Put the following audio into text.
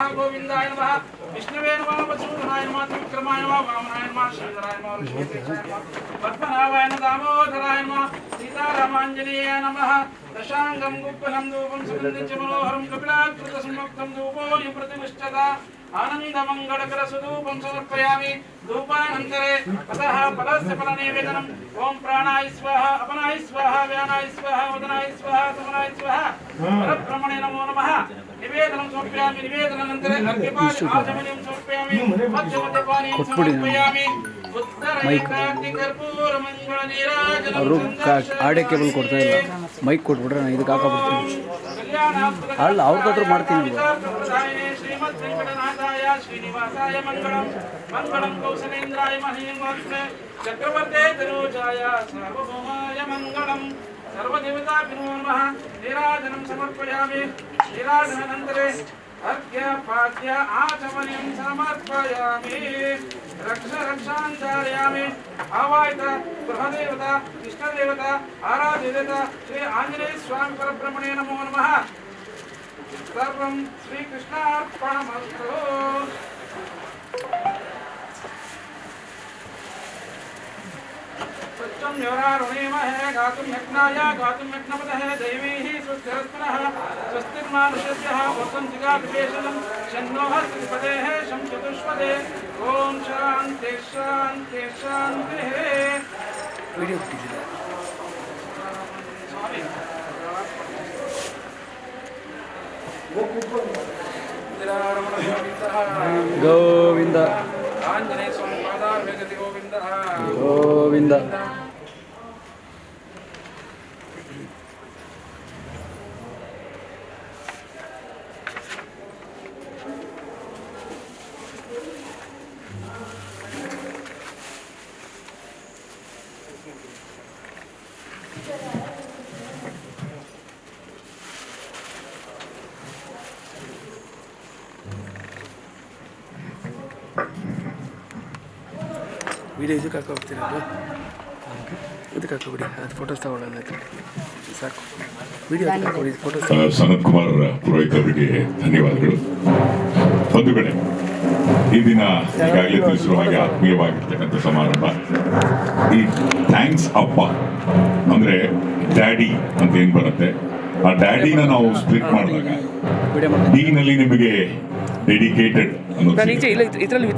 गोविंदाय नमः विष्णुवे नमः वसुदेवाय नमः त्रिविक्रमाय नमः वामनाय नमः श्रीधराय नमः ऋषिकेशाय नमः पद्मनाभाय नमः दामोदराय नमः सीतारामाञ्जनेयाय नमः दशांगं गुप्फलं धूपं सुगन्धिं च मनोहरं कपिलाकृतसंयुक्तं धूपोऽयं प्रतिष्ठता आनन्दमङ्गलकरस्वरूपं समर्पयामि धूपानन्तरे अतः फलस्य फलनिवेदनम् ओम प्राणाय स्वाहा अपनाय स्वाहा व्यानाय स्वाहा वदनाय स्वाहा समनाय स्वाहा परब्रह्मणे नमो नमः निवेदनं समर्पयामि निवेदनानन्तरे अर्घ्यपाद्य आचमनीयं समर्पयामि मध्यमध्यपानीयं समर्पयामि ಅವರು ಆಡಿಯೋ ಕೇಬಲ್ ಕೊಡ್ತಾ ಇಲ್ಲ ಮೈಕ್ ಕೊಟ್ಬಿಟ್ರೆ ನಾನು ಇದಕ್ಕೆ ಹಾಕಬಿಡ್ತೀನಿ ಅಲ್ಲ ಅವ್ರದ್ದಾದ್ರೂ ಮಾಡ್ತೀನಿ ಶ್ರೀಮದ್ ವೆಂಕಟನಾಥಾಯ ಶ್ರೀನಿವಾಸಾಯ ಮಂಗಳಂ ಕೌಸಲೇಂದ್ರಾಯ ಮಹೇಂದ್ರಾಯ ಚಕ್ರವರ್ತೆ ತನೂಜಾಯ ಸಾರ್ವಭೌಮಾಯ ಮಂಗಳಂ ಸರ್ವದೇವತಾಭ್ಯೋ ನಮಃ ನೀರಾಜನಂ ಸಮರ್ಪಯಾಮಿ ನೀರಾಜನಾನಂತರೆ अर्घ्यपाद्य आचमनीयं समर्पयामि रक्षाञ्चारयामि आवाहित गृहदेवता इष्टदेवता आराध्यदेवता श्री आंजनेय स्वामी परब्रह्मणे नमो नमः सर्वं श्रीकृष्णार्पणमस्तु सत्यं योरारुणेमहे गातुं यज्ञाय गातुं यज्ञपतः दैवीः स्वस्तिरस्पुनः स्वस्तिर्मानुषभ्यः वसं जिगाभिषेचनं शन्नोः श्रीपदेः शं चतुष्पदे ॐ शान्ति शान्ति शान्तिः ಗೋವಿಂದ आंजनेय स्वामी पादारविंद गोविंद ಗೋವಿಂದ ವಿಡಿಯೋ ಇದಕ್ಕೆ ಹಾಕೋಗ್ತೀರಾ ಇದಕ್ಕೆ ಹಾಕೋಬಿಡಿ ಅದು ಫೋಟೋಸ್ ತಗೊಳ್ಳೋಣ ಸಾಕು ವಿಡಿಯೋ ಹಾಕೋಬಿಡಿ ಫೋಟೋಸ್. ಸನತ್ ಕುಮಾರ್ ಪುರೋಹಿತ್ ಅವರಿಗೆ ಧನ್ಯವಾದಗಳು. ಬಂಧುಗಳೇ, ಈ ದಿನ ಈಗಾಗಲೇ ತಿಳಿಸಿರುವ ಹಾಗೆ ಆತ್ಮೀಯವಾಗಿರ್ತಕ್ಕಂಥ ಸಮಾರಂಭ. ಈ ಥ್ಯಾಂಕ್ಸ್ ಅಪ್ಪ ಅಂದ್ರೆ ಡ್ಯಾಡಿ ಅಂತ ಏನ್ ಬರುತ್ತೆ, ಆ ಡ್ಯಾಡಿನ ನಾವು ಸ್ಪ್ಲಿಟ್ ಮಾಡಿದಾಗ ಡಿ ನಲ್ಲಿ ನಿಮಗೆ ಡೆಡಿಕೇಟೆಡ್ ಅನ್ನೋದು ನಾನು ಇದರಲ್ಲಿ